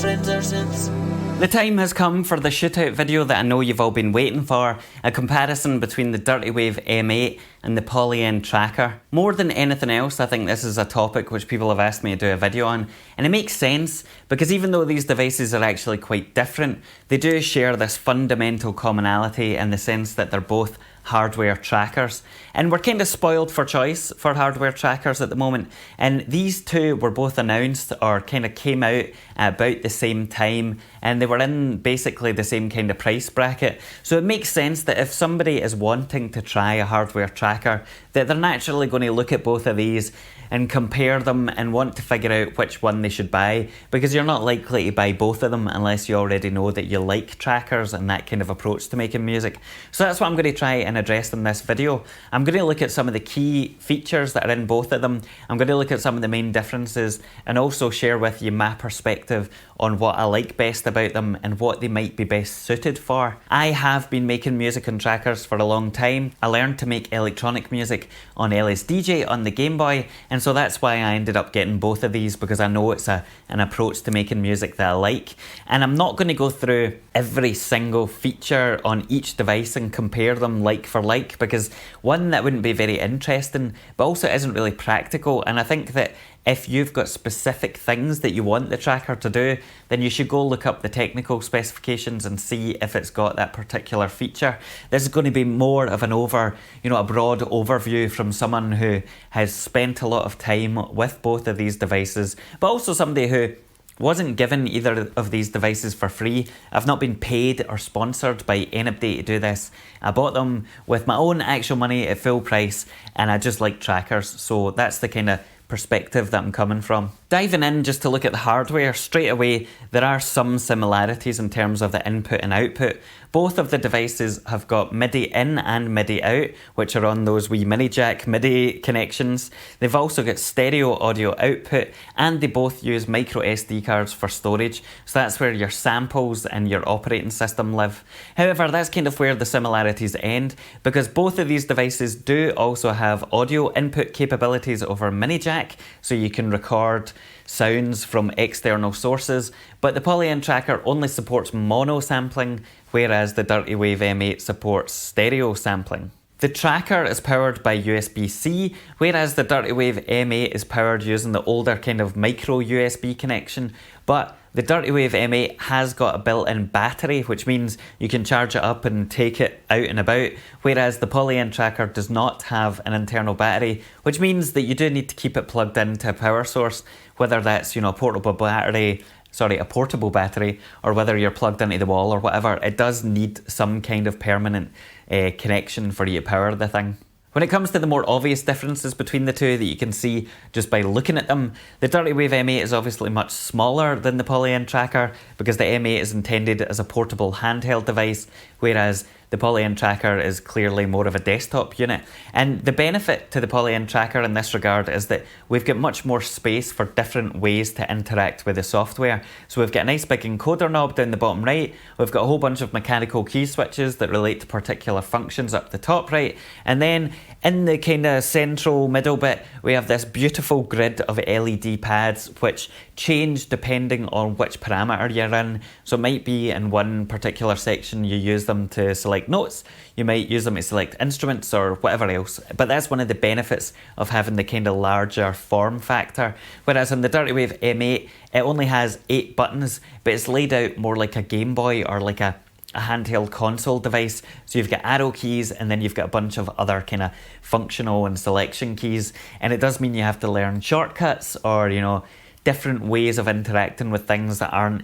friends ever since. The time has come for the shootout video that I know you've all been waiting for, a comparison between the Dirtywave M8 and the Polyend Tracker. More than anything else, I think this is a topic which people have asked me to do a video on, and it makes sense because even though these devices are actually quite different, they do share this fundamental commonality in the sense that they're both hardware trackers, and we're kind of spoiled for choice for hardware trackers at the moment, and these two were both announced or kind of came out at about the same time, and they were in basically the same kind of price bracket. So it makes sense that if somebody is wanting to try a hardware tracker, that they're naturally going to look at both of these and compare them and want to figure out which one they should buy, because you're not likely to buy both of them unless you already know that you like trackers and that kind of approach to making music. So that's what I'm going to try and address in this video. I'm going to look at some of the key features that are in both of them. I'm going to look at some of the main differences and also share with you my perspective on what I like best about them and what they might be best suited for. I have been making music on trackers for a long time. I learned to make electronic music on LSDJ on the Game Boy, and so that's why I ended up getting both of these, because I know it's an approach to making music that I like. And I'm not going to go through every single feature on each device and compare them like for like, because one, that wouldn't be very interesting, but also it isn't really practical. And I think that if you've got specific things that you want the tracker to do, then you should go look up the technical specifications and see if it's got that particular feature. This is going to be more of an a broad overview from someone who has spent a lot of time with both of these devices, but also somebody who wasn't given either of these devices for free. I've not been paid or sponsored by anybody to do this. I bought them with my own actual money at full price, and I just like trackers, so that's the kind of perspective that I'm coming from. Diving in just to look at the hardware, straight away there are some similarities in terms of the input and output. Both of the devices have got MIDI in and MIDI out, which are on those wee mini jack MIDI connections. They've also got stereo audio output, and they both use micro SD cards for storage, so that's where your samples and your operating system live. However, that's kind of where the similarities end, because both of these devices do also have audio input capabilities over mini jack, so you can record sounds from external sources, but the Polyend Tracker only supports mono sampling, whereas the Dirtywave M8 supports stereo sampling. The tracker is powered by USB-C, whereas the Dirtywave M8 is powered using the older kind of micro USB connection, but the Dirtywave M8 has got a built-in battery, which means you can charge it up and take it out and about, whereas the Polyend Tracker does not have an internal battery, which means that you do need to keep it plugged into a power source, whether that's, a portable battery, or whether you're plugged into the wall or whatever. It does need some kind of permanent connection for you to power the thing. When it comes to the more obvious differences between the two that you can see just by looking at them, the Dirtywave M8 is obviously much smaller than the Polyend Tracker because the M8 is intended as a portable handheld device, whereas the Polyend Tracker is clearly more of a desktop unit. And the benefit to the Polyend Tracker in this regard is that we've got much more space for different ways to interact with the software. So we've got a nice big encoder knob down the bottom right, we've got a whole bunch of mechanical key switches that relate to particular functions up the top right, and then in the kind of central middle bit we have this beautiful grid of LED pads which change depending on which parameter you're in. So it might be in one particular section you use them to select notes, you might use them to select instruments or whatever else, but that's one of the benefits of having the kind of larger form factor. Whereas on the Dirtywave M8 it only has 8 buttons, but it's laid out more like a Game Boy or like a handheld console device. So you've got arrow keys and then you've got a bunch of other kind of functional and selection keys, and it does mean you have to learn shortcuts or different ways of interacting with things that aren't,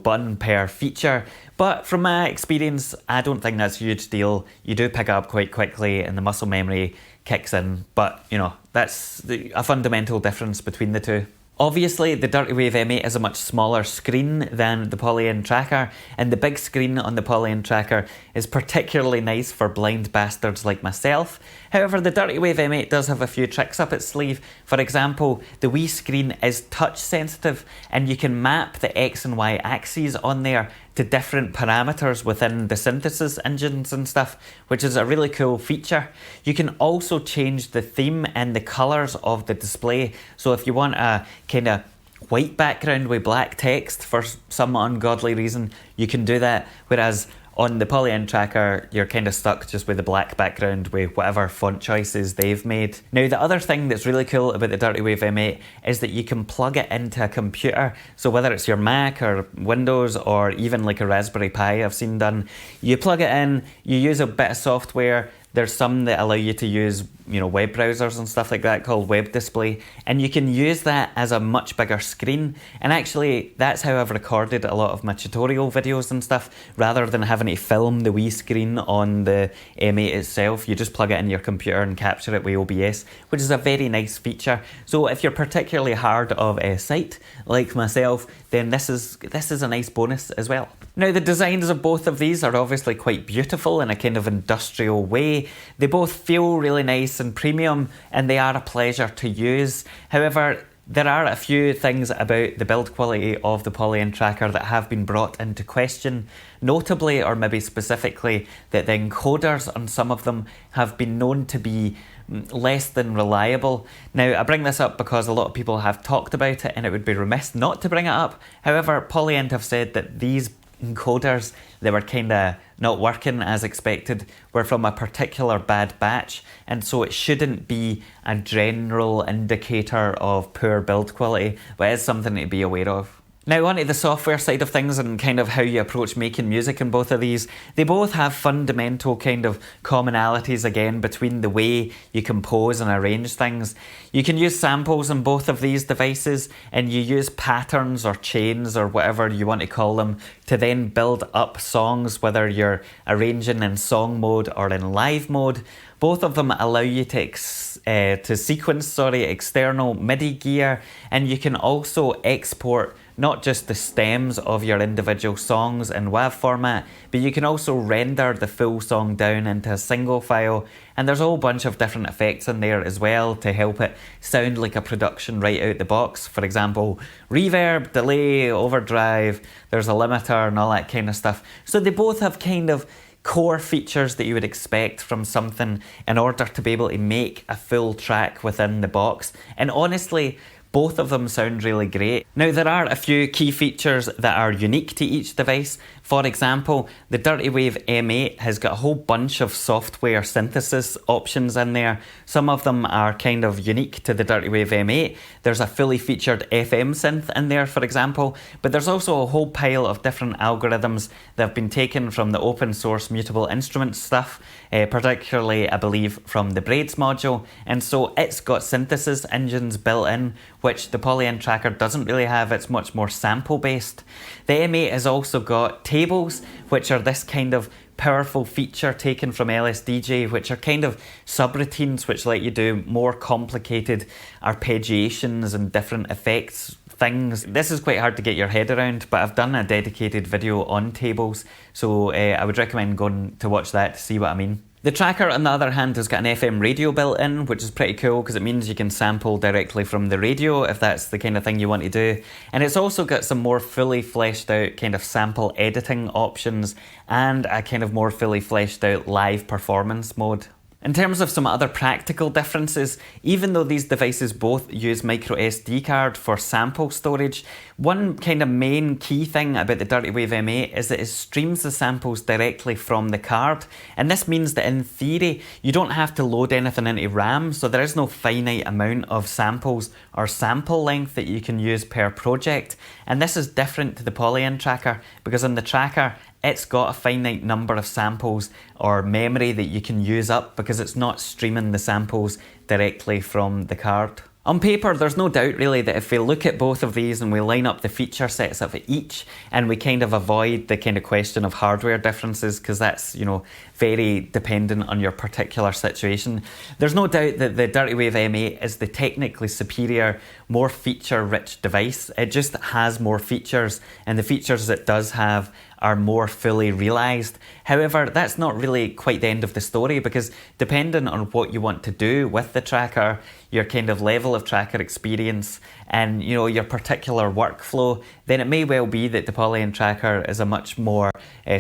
button per feature. But from my experience, I don't think that's a huge deal. You do pick up quite quickly and the muscle memory kicks in, but that's a fundamental difference between the two. Obviously, the Dirtywave M8 is a much smaller screen than the Polyend Tracker, and the big screen on the Polyend Tracker is particularly nice for blind bastards like myself. However, the Dirtywave M8 does have a few tricks up its sleeve. For example, the Wii screen is touch sensitive, and you can map the X and Y axes on there to different parameters within the synthesis engines and stuff, which is a really cool feature. You can also change the theme and the colours of the display. So if you want a kind of white background with black text for some ungodly reason, you can do that, whereas on the Polyend Tracker, you're kind of stuck just with the black background with whatever font choices they've made. Now, the other thing that's really cool about the Dirtywave M8 is that you can plug it into a computer. So whether it's your Mac or Windows or even like a Raspberry Pi I've seen done, you plug it in, you use a bit of software. There's some that allow you to use, web browsers and stuff like that called Web Display, and you can use that as a much bigger screen. And actually, that's how I've recorded a lot of my tutorial videos and stuff. Rather than having to film the wee screen on the M8 itself, you just plug it in your computer and capture it with OBS, which is a very nice feature. So if you're particularly hard of sight, like myself, then this is a nice bonus as well. Now, the designs of both of these are obviously quite beautiful in a kind of industrial way. They both feel really nice and premium, and they are a pleasure to use. However, there are a few things about the build quality of the Polyend Tracker that have been brought into question, notably, or maybe specifically, that the encoders on some of them have been known to be less than reliable. Now, I bring this up because a lot of people have talked about it and it would be remiss not to bring it up. However, Polyend have said that these encoders that were kind of not working as expected were from a particular bad batch, and so it shouldn't be a general indicator of poor build quality, but it's something to be aware of. Now, onto the software side of things and kind of how you approach making music in both of these. They both have fundamental kind of commonalities again between the way you compose and arrange things. You can use samples on both of these devices, and you use patterns or chains or whatever you want to call them to then build up songs, whether you're arranging in song mode or in live mode. Both of them allow you to sequence external MIDI gear, and you can also export not just the stems of your individual songs in WAV format, but you can also render the full song down into a single file, and there's a whole bunch of different effects in there as well to help it sound like a production right out the box. For example, reverb, delay, overdrive, there's a limiter and all that kind of stuff. So they both have kind of core features that you would expect from something in order to be able to make a full track within the box. And honestly, both of them sound really great. Now, there are a few key features that are unique to each device. For example, the Dirtywave M8 has got a whole bunch of software synthesis options in there. Some of them are kind of unique to the Dirtywave M8. There's a fully featured FM synth in there, for example, but there's also a whole pile of different algorithms that have been taken from the open source mutable instruments stuff, particularly, I believe, from the Braids module, and so it's got synthesis engines built in, which the Polyend Tracker doesn't really have. It's much more sample based. The M8 has also got tables, which are this kind of powerful feature taken from LSDJ, which are kind of subroutines which let you do more complicated arpeggiations and different effects things. This is quite hard to get your head around, but I've done a dedicated video on tables, so I would recommend going to watch that to see what I mean. The tracker, on the other hand, has got an FM radio built in, which is pretty cool because it means you can sample directly from the radio if that's the kind of thing you want to do. And it's also got some more fully fleshed out kind of sample editing options and a kind of more fully fleshed out live performance mode. In terms of some other practical differences, even though these devices both use micro SD card for sample storage, one kind of main key thing about the Dirtywave M8 is that it streams the samples directly from the card, and this means that in theory you don't have to load anything into RAM, so there is no finite amount of samples or sample length that you can use per project. And this is different to the Polyend Tracker, because on the Tracker it's got a finite number of samples or memory that you can use up because it's not streaming the samples directly from the card. On paper, there's no doubt really that if we look at both of these and we line up the feature sets of each and we kind of avoid the kind of question of hardware differences, because that's, you know, very dependent on your particular situation, there's no doubt that the Dirtywave M8 is the technically superior, more feature-rich device. It just has more features, and the features it does have are more fully realised. However, that's not really quite the end of the story, because depending on what you want to do with the tracker, your kind of level of tracker experience and, you know, your particular workflow, then it may well be that the Polyend Tracker is a much more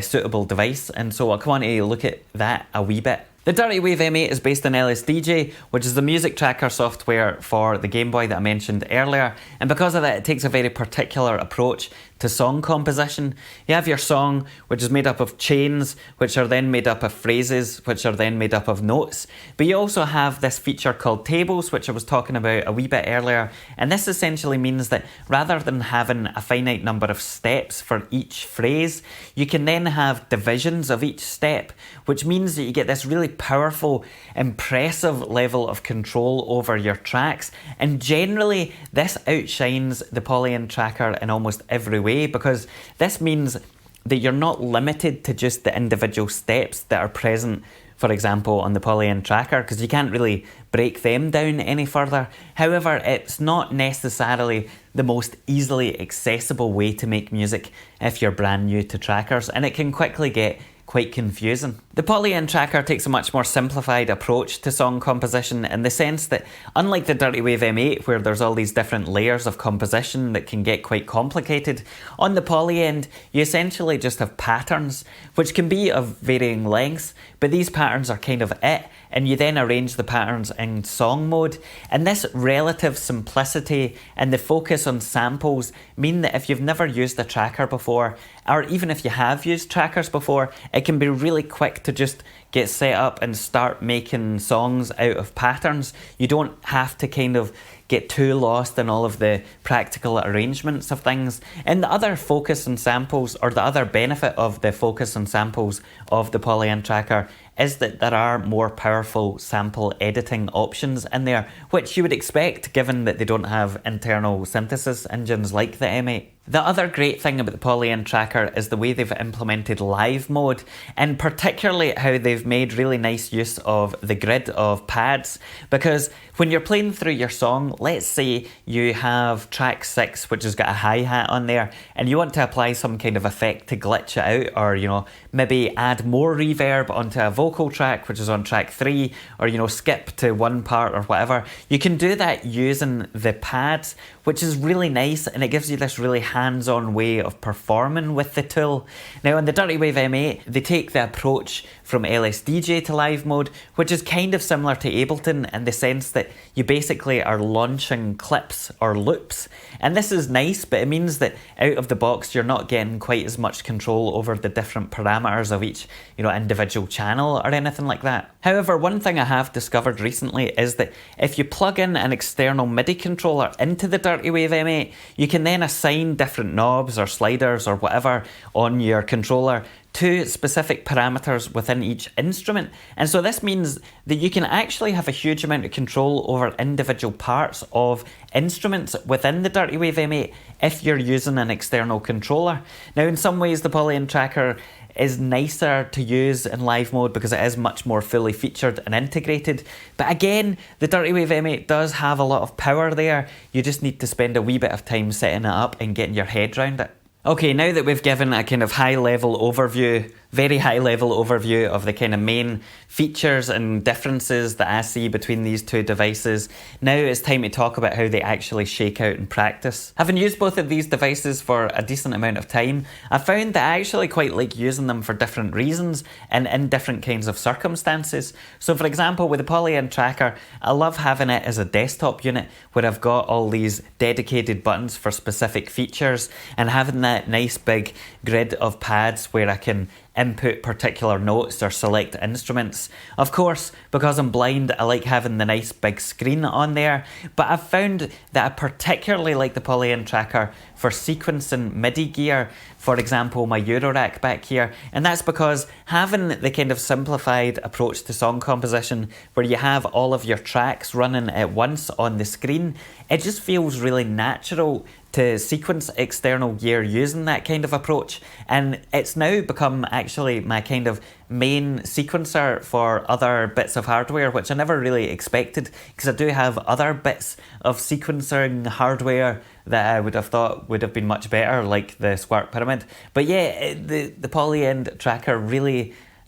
suitable device. And so I want to look at that a wee bit. The Dirtywave M8 is based on LSDJ, which is the music tracker software for the Game Boy that I mentioned earlier, and because of that it takes a very particular approach to song composition. You have your song, which is made up of chains, which are then made up of phrases, which are then made up of notes, but you also have this feature called tables, which I was talking about a wee bit earlier, and this essentially means that rather than having a finite number of steps for each phrase, you can then have divisions of each step, which means that you get this really powerful, impressive level of control over your tracks, and generally this outshines the Polyend Tracker in almost every way, because this means that you're not limited to just the individual steps that are present, for example, on the Polyend Tracker, because you can't really break them down any further. However, it's not necessarily the most easily accessible way to make music if you're brand new to trackers, and it can quickly get quite confusing. The Polyend Tracker takes a much more simplified approach to song composition in the sense that, unlike the Dirtywave M8 where there's all these different layers of composition that can get quite complicated, on the Polyend you essentially just have patterns, which can be of varying lengths, but these patterns are kind of it, and you then arrange the patterns in song mode. And this relative simplicity and the focus on samples mean that if you've never used a tracker before, or even if you have used trackers before, it can be really quick to just get set up and start making songs out of patterns. You don't have to kind of get too lost in all of the practical arrangements of things. And the other focus on samples, or the other benefit of the focus on samples of the Polyend Tracker, is that there are more powerful sample editing options in there, which you would expect given that they don't have internal synthesis engines like the M8. The other great thing about the Polyend Tracker is the way they've implemented live mode, and particularly how they've made really nice use of the grid of pads, because when you're playing through your song, let's say you have track 6 which has got a hi-hat on there and you want to apply some kind of effect to glitch it out, or maybe add more reverb onto a vocal track which is on track 3, or skip to one part or whatever. You can do that using the pads, which is really nice, and it gives you this really hands-on way of performing with the tool. Now on the Dirtywave M8, they take the approach from LSDJ to live mode, which is kind of similar to Ableton in the sense that you basically are launching clips or loops. And this is nice, but it means that out of the box you're not getting quite as much control over the different parameters of each individual channel or anything like that. However, one thing I have discovered recently is that if you plug in an external MIDI controller into the Dirtywave M8, you can then assign different knobs or sliders or whatever on your controller to specific parameters within each instrument. And so this means that you can actually have a huge amount of control over individual parts of instruments within the Dirtywave M8 if you're using an external controller. Now in some ways the Polyend Tracker is nicer to use in live mode because it is much more fully featured and integrated, but again the Dirtywave M8 does have a lot of power there. You just need to spend a wee bit of time setting it up and getting your head around it. Okay, now that we've given a kind of high-level overview, very high-level overview of the kind of main features and differences that I see between these two devices, now it's time to talk about how they actually shake out in practice. Having used both of these devices for a decent amount of time, I found that I actually quite like using them for different reasons and in different kinds of circumstances. So for example, with the Polyend Tracker, I love having it as a desktop unit where I've got all these dedicated buttons for specific features, and having that nice big grid of pads where I can input particular notes or select instruments. Of course, because I'm blind, I like having the nice big screen on there, but I've found that I particularly like the Polyend Tracker for sequencing MIDI gear, for example my Eurorack back here, and that's because having the kind of simplified approach to song composition where you have all of your tracks running at once on the screen, it just feels really natural to sequence external gear using that kind of approach, and it's now become actually my kind of main sequencer for other bits of hardware, which I never really expected, because I do have other bits of sequencing hardware that I would have thought would have been much better, like the Squark Pyramid. But yeah, the Polyend Tracker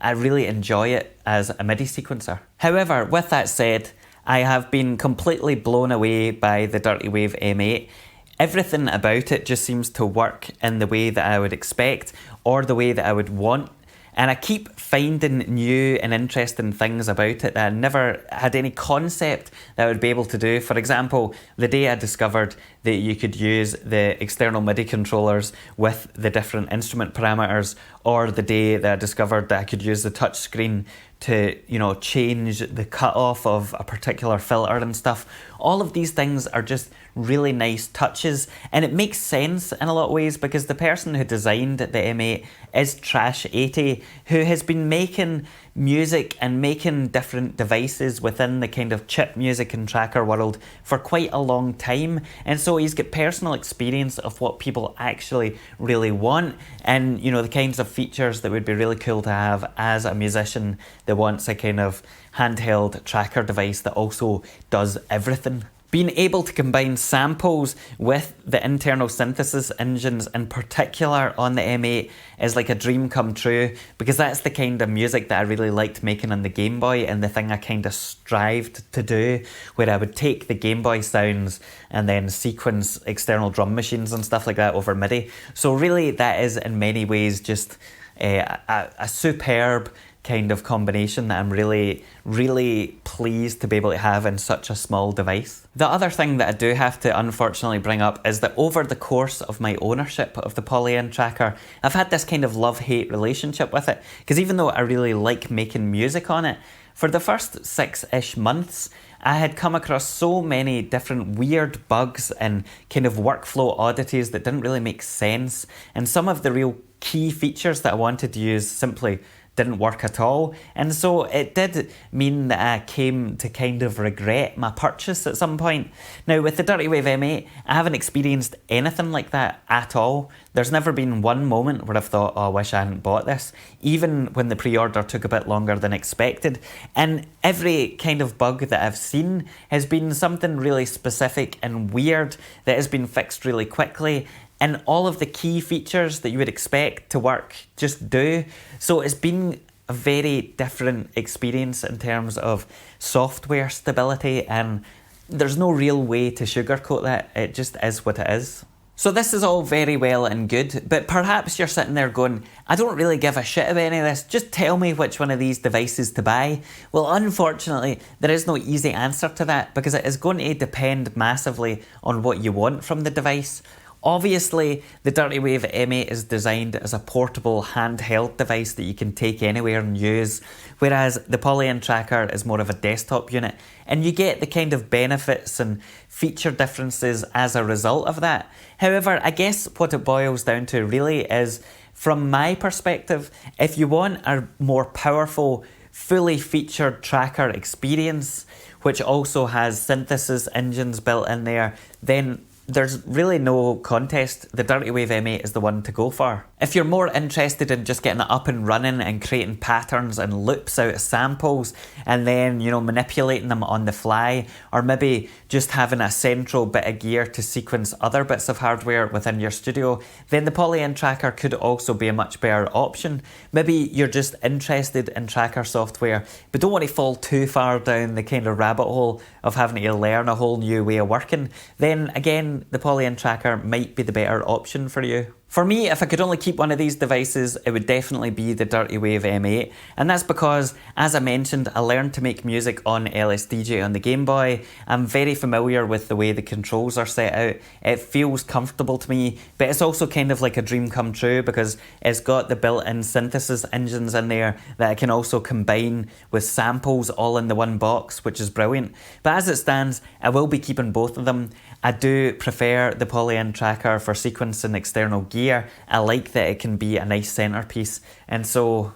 I really enjoy it as a MIDI sequencer. However, with that said, I have been completely blown away by the Dirtywave M8. Everything about it just seems to work in the way that I would expect or the way that I would want. And I keep finding new and interesting things about it that I never had any concept that I would be able to do. For example, the day I discovered that you could use the external MIDI controllers with the different instrument parameters, or the day that I discovered that I could use the touch screen to, change the cutoff of a particular filter and stuff. All of these things are just really nice touches, and it makes sense in a lot of ways because the person who designed the M8 is Trash80, who has been making music and making different devices within the kind of chip music and tracker world for quite a long time, and so he's got personal experience of what people actually really want, and the kinds of features that would be really cool to have as a musician that wants a kind of handheld tracker device that also does everything. Being able to combine samples with the internal synthesis engines in particular on the M8 is like a dream come true, because that's the kind of music that I really liked making on the Game Boy, and the thing I kind of strived to do, where I would take the Game Boy sounds and then sequence external drum machines and stuff like that over MIDI. So really that is in many ways just a superb kind of combination that I'm really, really pleased to be able to have in such a small device. The other thing that I do have to unfortunately bring up is that over the course of my ownership of the Polyend Tracker, I've had this kind of love-hate relationship with it, because even though I really like making music on it, for the first 6-ish months, I had come across so many different weird bugs and kind of workflow oddities that didn't really make sense, and some of the real key features that I wanted to use simply didn't work at all, and so it did mean that I came to kind of regret my purchase at some point. Now with the Dirtywave M8, I haven't experienced anything like that at all. There's never been one moment where I've thought, oh, I wish I hadn't bought this, even when the pre-order took a bit longer than expected, and every kind of bug that I've seen has been something really specific and weird that has been fixed really quickly, and all of the key features that you would expect to work just do. So it's been a very different experience in terms of software stability, and there's no real way to sugarcoat that. It just is what it is. So this is all very well and good, but perhaps you're sitting there going, I don't really give a shit about any of this, just tell me which one of these devices to buy. Well, unfortunately, there is no easy answer to that, because it is going to depend massively on what you want from the device. Obviously, the Dirtywave M8 is designed as a portable handheld device that you can take anywhere and use, whereas the Polyend Tracker is more of a desktop unit, and you get the kind of benefits and feature differences as a result of that. However, I guess what it boils down to really is, from my perspective, if you want a more powerful, fully featured tracker experience, which also has synthesis engines built in there, then there's really no contest. The Dirtywave M8 is the one to go for. If you're more interested in just getting it up and running and creating patterns and loops out of samples and then, manipulating them on the fly, or maybe just having a central bit of gear to sequence other bits of hardware within your studio, then the Polyend Tracker could also be a much better option. Maybe you're just interested in tracker software, but don't want to fall too far down the kind of rabbit hole of having to learn a whole new way of working. Then again, the Polyend Tracker might be the better option for you. For me, if I could only keep one of these devices, it would definitely be the Dirtywave M8, and that's because, as I mentioned, I learned to make music on LSDJ on the Game Boy. I'm very familiar with the way the controls are set out. It feels comfortable to me, but it's also kind of like a dream come true, because it's got the built-in synthesis engines in there that I can also combine with samples all in the one box, which is brilliant. But as it stands, I will be keeping both of them. I do prefer the Polyend Tracker for sequencing external gear. I like that it can be a nice centerpiece, and so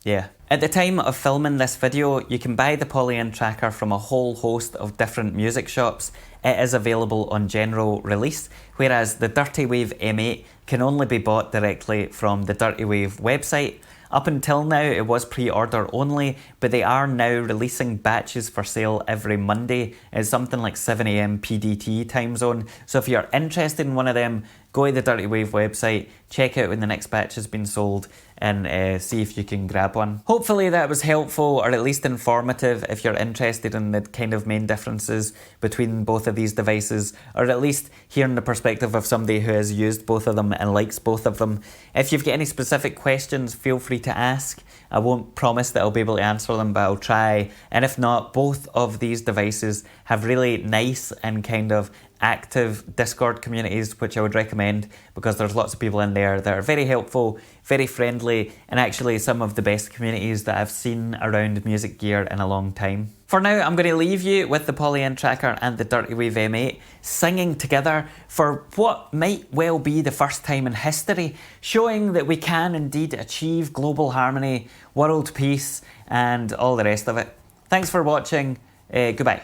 yeah. At the time of filming this video, you can buy the Polyend Tracker from a whole host of different music shops. It is available on general release, whereas the Dirtywave M8 can only be bought directly from the Dirtywave website. Up until now, it was pre-order only, but they are now releasing batches for sale every Monday. It's something like 7 AM PDT time zone. So if you're interested in one of them, go to the Dirtywave website, check out when the next batch has been sold, and see if you can grab one. Hopefully that was helpful, or at least informative if you're interested in the kind of main differences between both of these devices, or at least hearing the perspective of somebody who has used both of them and likes both of them. If you've got any specific questions, feel free to ask. I won't promise that I'll be able to answer them, but I'll try. And if not, both of these devices have really nice and kind of active Discord communities, which I would recommend because there's lots of people in there that are very helpful, very friendly, and actually some of the best communities that I've seen around music gear in a long time. For now, I'm going to leave you with the Polyend Tracker and the Dirtywave M8 singing together for what might well be the first time in history, showing that we can indeed achieve global harmony, world peace, and all the rest of it. Thanks for watching. Goodbye.